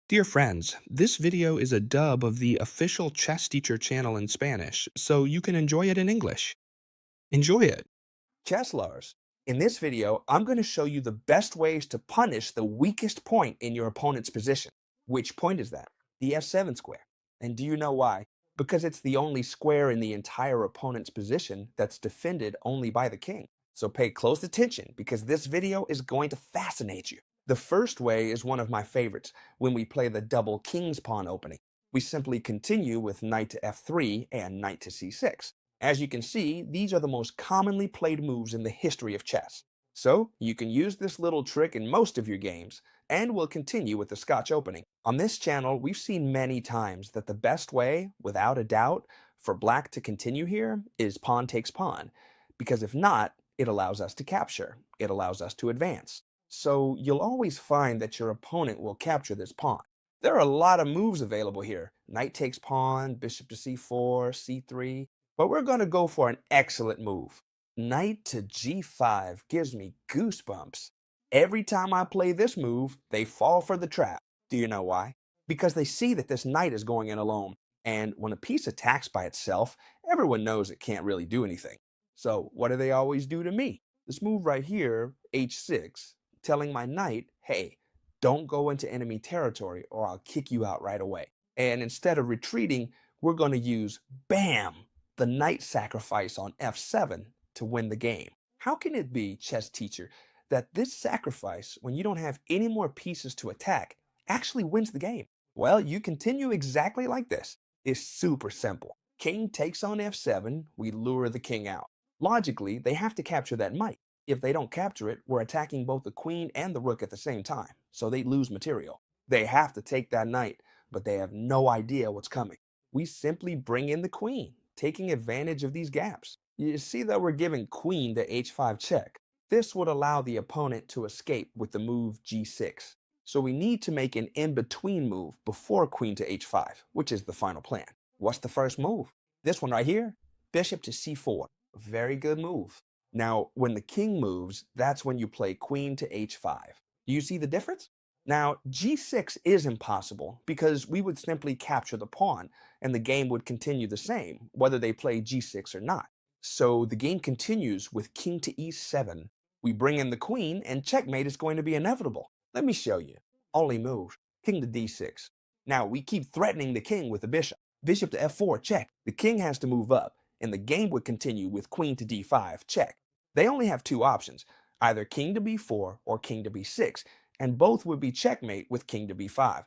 Dear friends, this video is a dub of the official chess teacher channel in Spanish, so you can enjoy it in English. Enjoy it! Chess lovers, in this video, I'm going to show you the best ways to punish the weakest point in your opponent's position. Which point is that? The f7 square. And do you know why? Because it's the only square in the entire opponent's position that's defended only by the king. So pay close attention because this video is going to fascinate you. The first way is one of my favorites when we play the double king's pawn opening. We simply continue with knight to f3 and knight to c6. As you can see, these are the most commonly played moves in the history of chess. So, you can use this little trick in most of your games, and we'll continue with the Scotch opening. On this channel, we've seen many times that the best way, without a doubt, for black to continue here is pawn takes pawn, because if not, it allows us to capture, it allows us to advance. So, you'll always find that your opponent will capture this pawn. There are a lot of moves available here. Knight takes pawn, bishop to c4, c3, but we're going to go for an excellent move. Knight to g5 gives me goosebumps. Every time I play this move, they fall for the trap. Do you know why? Because they see that this knight is going in alone, and when a piece attacks by itself, everyone knows it can't really do anything. So what do they always do to me? This move right here, h6, telling my knight, hey, don't go into enemy territory or I'll kick you out right away. And instead of retreating, we're going to use BAM! The knight sacrifice on f7 to win the game. How can it be, chess teacher, that this sacrifice, when you don't have any more pieces to attack, actually wins the game? Well, you continue exactly like this. It's super simple. King takes on f7, we lure the king out. Logically, they have to capture that knight. If they don't capture it, we're attacking both the queen and the rook at the same time, so they lose material. They have to take that knight, but they have no idea what's coming. We simply bring in the queen, taking advantage of these gaps. You see that we're giving queen to h5 check. This would allow the opponent to escape with the move g6. So we need to make an in-between move before queen to h5, which is the final plan. What's the first move? This one right here, bishop to c4. Very good move. Now, when the king moves, that's when you play queen to h5. Do you see the difference? Now, g6 is impossible because we would simply capture the pawn and the game would continue the same, whether they play g6 or not. So the game continues with king to e7. We bring in the queen and checkmate is going to be inevitable. Let me show you. Only move, king to d6. Now we keep threatening the king with the bishop. Bishop to f4, check. The king has to move up, and the game would continue with queen to d5, check. They only have two options, either king to b4 or king to b6, and both would be checkmate with king to b5.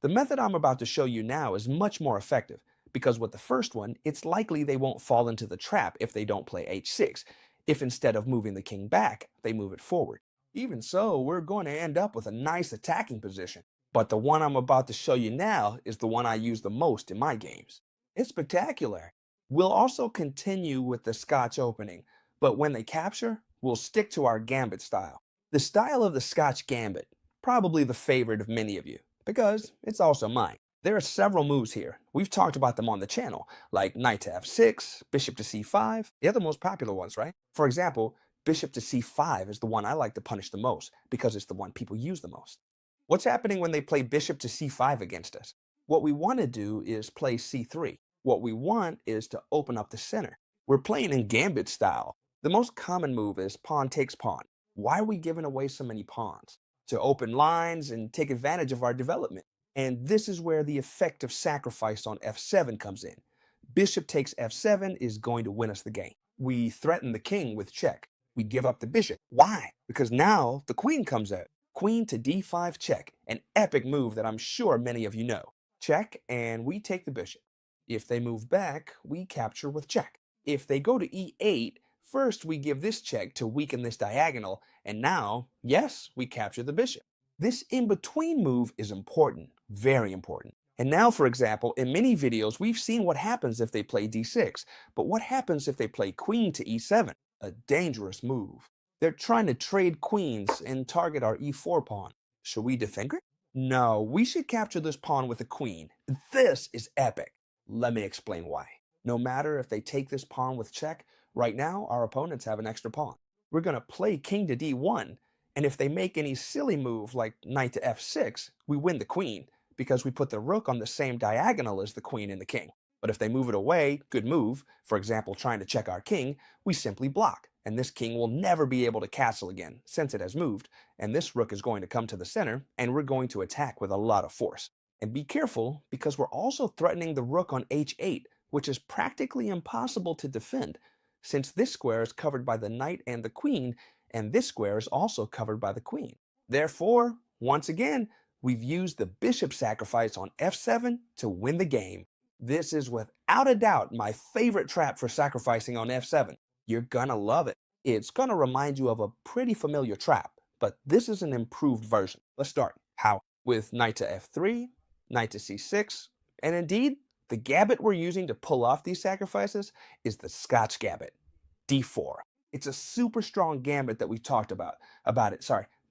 The method I'm about to show you now is much more effective because with the first one, it's likely they won't fall into the trap if they don't play h6, if instead of moving the king back, they move it forward. Even so, we're going to end up with a nice attacking position. But the one I'm about to show you now is the one I use the most in my games. It's spectacular. We'll also continue with the Scotch opening, but when they capture, we'll stick to our gambit style. The style of the Scotch gambit, probably the favorite of many of you, because it's also mine. There are several moves here. We've talked about them on the channel, like knight to f6, bishop to c5. They're the most popular ones, right? For example, bishop to c5 is the one I like to punish the most because it's the one people use the most. What's happening when they play bishop to c5 against us? What we want to do is play c3. What we want is to open up the center. We're playing in gambit style. The most common move is pawn takes pawn. Why are we giving away so many pawns? To open lines and take advantage of our development. And this is where the effective sacrifice on f7 comes in. Bishop takes f7 is going to win us the game. We threaten the king with check. We give up the bishop. Why? Because now the queen comes out. Queen to d5 check, an epic move that I'm sure many of you know. Check, and we take the bishop. If they move back, we capture with check. If they go to e8, first we give this check to weaken this diagonal, and now, yes, we capture the bishop. This in-between move is important, very important. And now, for example, in many videos, we've seen what happens if they play d6, but what happens if they play queen to e7? A dangerous move. They're trying to trade queens and target our e4 pawn. Should we defend it? No, we should capture this pawn with a queen. This is epic. Let me explain why. No matter if they take this pawn with check, right now our opponents have an extra pawn. We're going to play king to d1, and if they make any silly move like knight to f6, we win the queen. because we put the rook on the same diagonal as the queen and the king. But if they move it away, good move, for example, trying to check our king, we simply block, and this king will never be able to castle again since it has moved, and this rook is going to come to the center, and we're going to attack with a lot of force. And be careful, because we're also threatening the rook on h8, which is practically impossible to defend, since this square is covered by the knight and the queen, and this square is also covered by the queen. Therefore, once again, we've used the bishop sacrifice on f7 to win the game. This is without a doubt my favorite trap for sacrificing on f7. You're gonna love it. It's gonna remind you of a pretty familiar trap, but this is an improved version. Let's start. How? With knight to f3, knight to c6, and indeed, the gambit we're using to pull off these sacrifices is the Scotch gambit, d4. It's a super strong gambit that we've talked about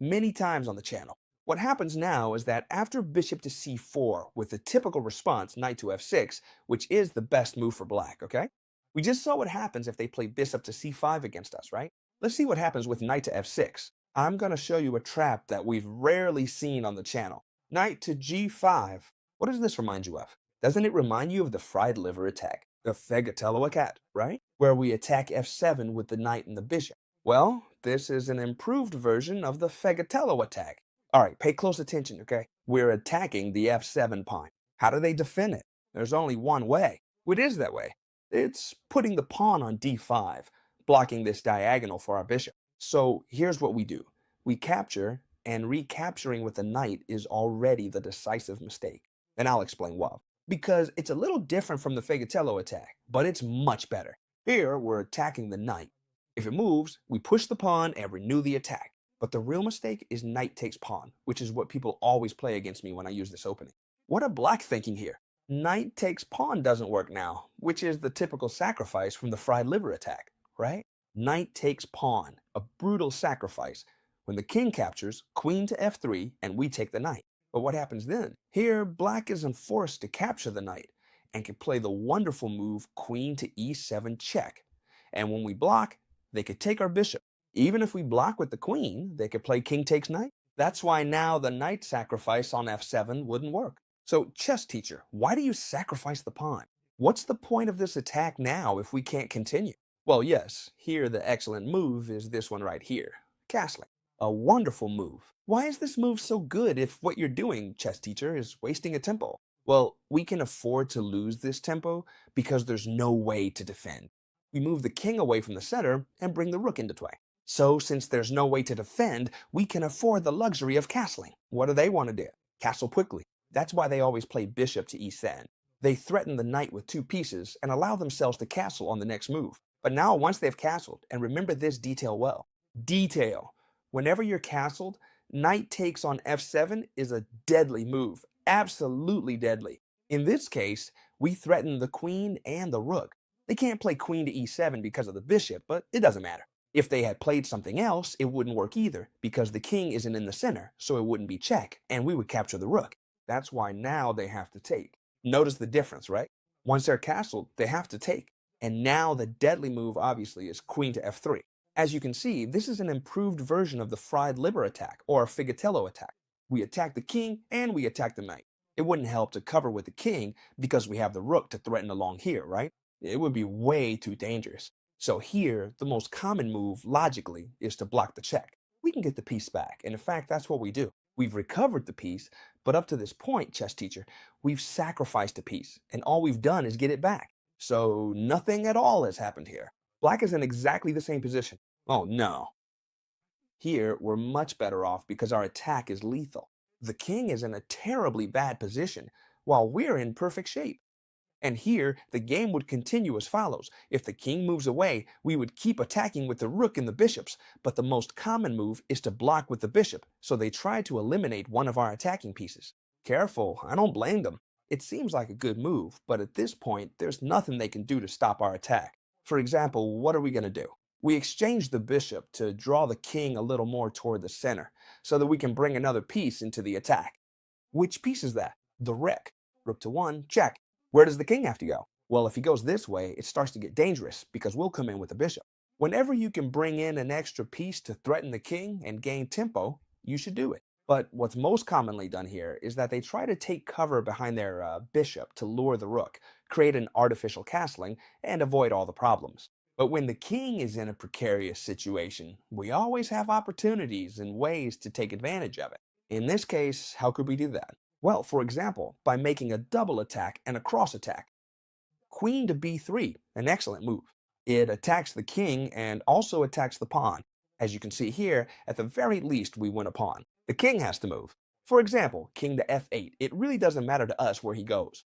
many times on the channel. What happens now is that after bishop to c4 with the typical response knight to f6, which is the best move for black, okay? We just saw what happens if they play bishop to c5 against us, right? Let's see what happens with knight to f6. I'm going to show you a trap that we've rarely seen on the channel. Knight to g5. What does this remind you of? Doesn't it remind you of the fried liver attack, the fegatello attack, right? Where we attack f7 with the knight and the bishop. Well, this is an improved version of the fegatello attack. All right, pay close attention, okay? We're attacking the f7 pawn. How do they defend it? There's only one way. What is that way? It's putting the pawn on d5, blocking this diagonal for our bishop. So here's what we do. We capture, and recapturing with the knight is already the decisive mistake. And I'll explain why. Because it's a little different from the fegatello attack, but it's much better. Here, we're attacking the knight. If it moves, we push the pawn and renew the attack. But the real mistake is knight takes pawn, which is what people always play against me when I use this opening. What are black thinking here? Knight takes pawn doesn't work now, which is the typical sacrifice from the fried liver attack, right? Knight takes pawn, a brutal sacrifice. When the king captures, queen to f3, and we take the knight. But what happens then? Here, black isn't forced to capture the knight and can play the wonderful move queen to e7 check. And when we block, they could take our bishop. Even if we block with the queen, they could play king takes knight. That's why now the knight sacrifice on f7 wouldn't work. So, chess teacher, why do you sacrifice the pawn? What's the point of this attack now if we can't continue? Well, yes, here the excellent move is this one right here, castling. A wonderful move. Why is this move so good if what you're doing, chess teacher, is wasting a tempo? Well, we can afford to lose this tempo because there's no way to defend. We move the king away from the center and bring the rook into play. So, since there's no way to defend, we can afford the luxury of castling. What do they want to do? Castle quickly. That's why they always play bishop to e7. They threaten the knight with two pieces and allow themselves to castle on the next move. But now, once they've castled, and remember this detail well, detail. Whenever you're castled, knight takes on f7 is a deadly move, absolutely deadly. In this case, we threaten the queen and the rook. They can't play queen to e7 because of the bishop, but it doesn't matter. If they had played something else, it wouldn't work either, because the king isn't in the center, so it wouldn't be check, and we would capture the rook. That's why now they have to take. Notice the difference, right? Once they're castled, they have to take. And now the deadly move, obviously, is queen to f3. As you can see, this is an improved version of the fried liver attack, or figatello attack. We attack the king, and we attack the knight. It wouldn't help to cover with the king, because we have the rook to threaten along here, right? It would be way too dangerous. So here, the most common move, logically, is to block the check. We can get the piece back, and in fact, that's what we do. We've recovered the piece, but up to this point, chess teacher, we've sacrificed a piece, and all we've done is get it back. So nothing at all has happened here. Black is in exactly the same position. Oh no. Here, we're much better off because our attack is lethal. The king is in a terribly bad position, while we're in perfect shape. And here, the game would continue as follows. If the king moves away, we would keep attacking with the rook and the bishops, but the most common move is to block with the bishop, so they try to eliminate one of our attacking pieces. Careful, I don't blame them. It seems like a good move, but at this point, there's nothing they can do to stop our attack. For example, what are we going to do? We exchange the bishop to draw the king a little more toward the center, so that we can bring another piece into the attack. Which piece is that? The rook. Rook to 1, check. Where does the king have to go? Well, if he goes this way, it starts to get dangerous because we'll come in with the bishop. Whenever you can bring in an extra piece to threaten the king and gain tempo, you should do it. But what's most commonly done here is that they try to take cover behind their bishop to lure the rook, create an artificial castling, and avoid all the problems. But when the king is in a precarious situation, we always have opportunities and ways to take advantage of it. In this case, how could we do that? Well, for example, by making a double attack and a cross attack. Queen to b3, an excellent move. It attacks the king and also attacks the pawn. As you can see here, at the very least we win a pawn. The king has to move. For example, king to f8. It really doesn't matter to us where he goes.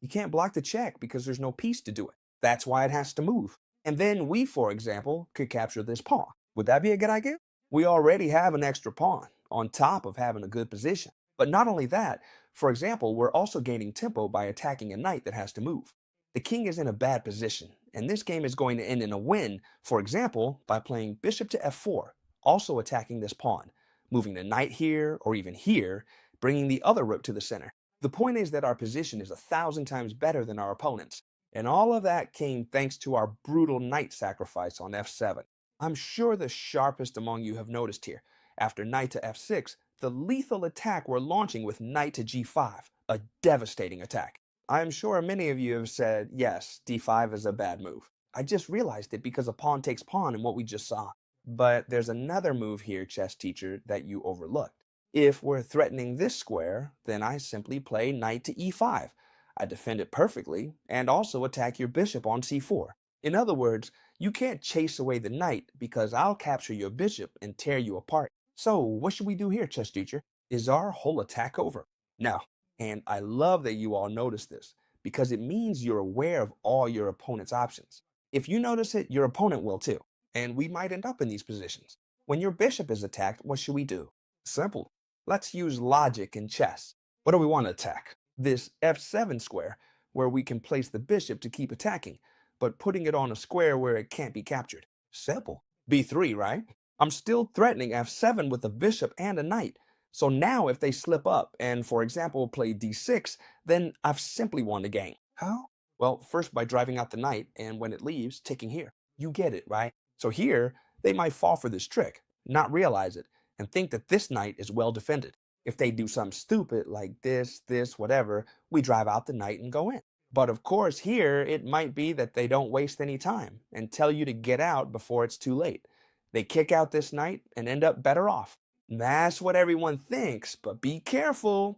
You can't block the check because there's no piece to do it. That's why it has to move. And then we, for example, could capture this pawn. Would that be a good idea? We already have an extra pawn on top of having a good position. But not only that, for example, we're also gaining tempo by attacking a knight that has to move. The king is in a bad position, and this game is going to end in a win, for example, by playing bishop to f4, also attacking this pawn, moving the knight here or even here, bringing the other rook to the center. The point is that our position is 1,000 times better than our opponent's, and all of that came thanks to our brutal knight sacrifice on f7. I'm sure the sharpest among you have noticed here, after knight to f6, the lethal attack we're launching with knight to g5, a devastating attack. I'm sure many of you have said, yes, d5 is a bad move. I just realized it because a pawn takes pawn in what we just saw. But there's another move here, chess teacher, that you overlooked. If we're threatening this square, then I simply play knight to e5. I defend it perfectly, and also attack your bishop on c4. In other words, you can't chase away the knight because I'll capture your bishop and tear you apart. So what should we do here, chess teacher? Is our whole attack over? No. And I love that you all notice this because it means you're aware of all your opponent's options. If you notice it, your opponent will too. And we might end up in these positions. When your bishop is attacked, what should we do? Simple. Let's use logic in chess. What do we want to attack? This f7 square, where we can place the bishop to keep attacking, but putting it on a square where it can't be captured. Simple. b3, right? I'm still threatening f7 with a bishop and a knight. So now if they slip up and, for example, play d6, then I've simply won the game. How? Well, first by driving out the knight, and when it leaves, taking here. You get it, right? So here, they might fall for this trick, not realize it, and think that this knight is well defended. If they do something stupid like this, whatever, we drive out the knight and go in. But of course, here, it might be that they don't waste any time and tell you to get out before it's too late. They kick out this knight and end up better off. That's what everyone thinks, but be careful,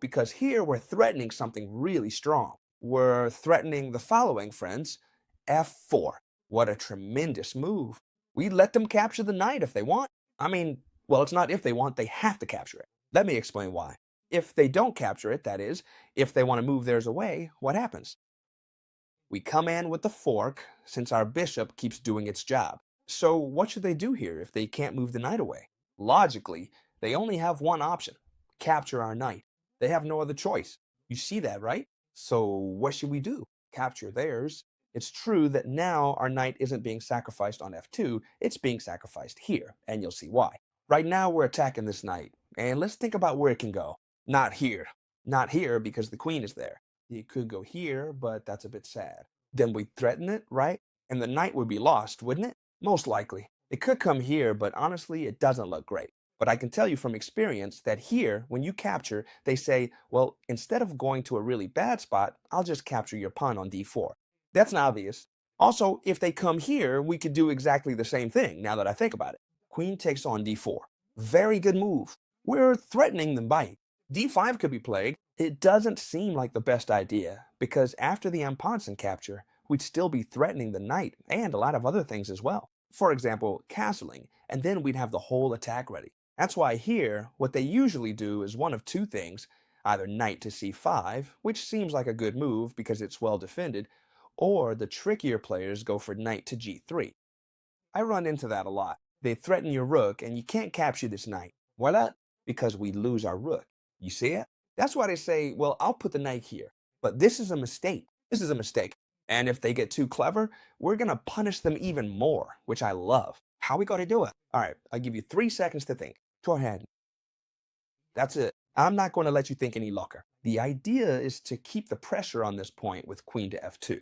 because here we're threatening something really strong. We're threatening the following, friends. f4. What a tremendous move. We let them capture the knight if they want. I mean, well, it's not if they want, they have to capture it. Let me explain why. If they don't capture it, that is, if they want to move theirs away, what happens? We come in with the fork since our bishop keeps doing its job. So what should they do here if they can't move the knight away? Logically, they only have one option: capture our knight. They have no other choice. You see that, right? So what should we do? Capture theirs. It's true that now our knight isn't being sacrificed on f2, it's being sacrificed here, and you'll see why. Right now we're attacking this knight, and let's think about where it can go. Not here. Not here because the queen is there. It could go here, but that's a bit sad. Then we threaten it, right? And the knight would be lost, wouldn't it? Most likely. It could come here, but honestly, it doesn't look great. But I can tell you from experience that here, when you capture, they say, well, instead of going to a really bad spot, I'll just capture your pawn on d4. That's obvious. Also, if they come here, we could do exactly the same thing, now that I think about it. Queen takes on d4. Very good move. We're threatening them by d5 could be played. It doesn't seem like the best idea, because after the Amponsen capture, we'd still be threatening the knight and a lot of other things as well. For example, castling, and then we'd have the whole attack ready. That's why here, what they usually do is one of two things: either knight to c5, which seems like a good move because it's well defended, or the trickier players go for knight to g3. I run into that a lot. They threaten your rook and you can't capture this knight. Why not? Because we lose our rook. You see it? That's why they say, well, I'll put the knight here. But this is a mistake. This is a mistake. And if they get too clever, we're going to punish them even more, which I love. How are we going to do it? All right, I'll give you 3 seconds to think. Go ahead. That's it. I'm not going to let you think any longer. The idea is to keep the pressure on this point with queen to f2.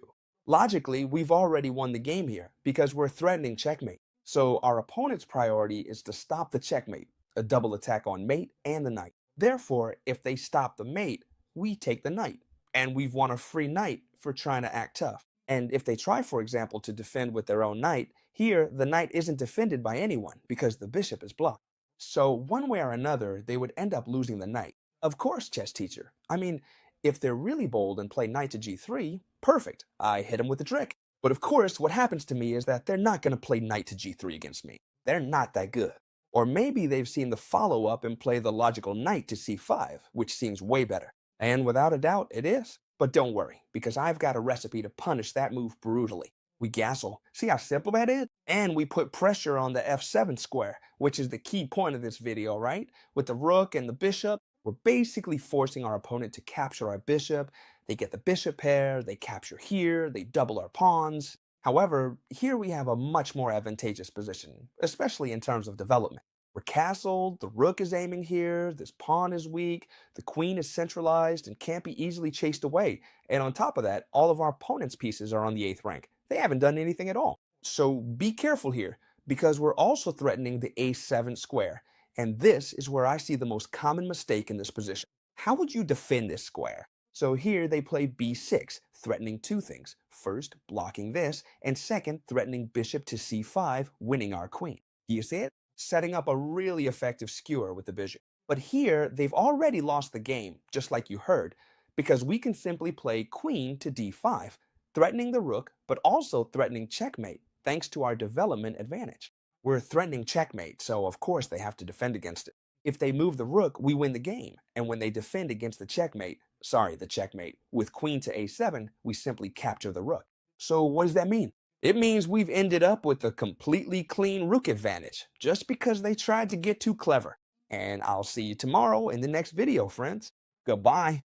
Logically, we've already won the game here because we're threatening checkmate. So our opponent's priority is to stop the checkmate. a double attack on mate and the knight. Therefore, if they stop the mate, we take the knight, and we've won a free knight for trying to act tough. And if they try, for example, to defend with their own knight, here the knight isn't defended by anyone because the bishop is blocked. So, one way or another, they would end up losing the knight. Of course, chess teacher. I mean, if they're really bold and play knight to g3, perfect. I hit them with a trick. But of course, what happens to me is that they're not going to play knight to g3 against me. They're not that good. Or maybe they've seen the follow up and play the logical knight to c5, which seems way better. And without a doubt, it is. But don't worry, because I've got a recipe to punish that move brutally. We gastle. See how simple that is? And we put pressure on the f7 square, which is the key point of this video, right? With the rook and the bishop, we're basically forcing our opponent to capture our bishop. They get the bishop pair, they capture here, they double our pawns. However, here we have a much more advantageous position, especially in terms of development. We're castled, the rook is aiming here, this pawn is weak, the queen is centralized and can't be easily chased away. And on top of that, all of our opponent's pieces are on the 8th rank. They haven't done anything at all. So be careful here, because we're also threatening the a7 square. And this is where I see the most common mistake in this position. How would you defend this square? So here they play b6, threatening two things. First, blocking this, and second, threatening bishop to c5, winning our queen. Do you see it? Setting up a really effective skewer with the bishop. But here, they've already lost the game, just like you heard, because we can simply play queen to d5, threatening the rook, but also threatening checkmate, thanks to our development advantage. We're threatening checkmate, so of course they have to defend against it. If they move the rook, we win the game, and when they defend against the checkmate, with queen to a7, we simply capture the rook. So what does that mean? It means we've ended up with a completely clean rook advantage, just because they tried to get too clever. And I'll see you tomorrow in the next video, friends. Goodbye.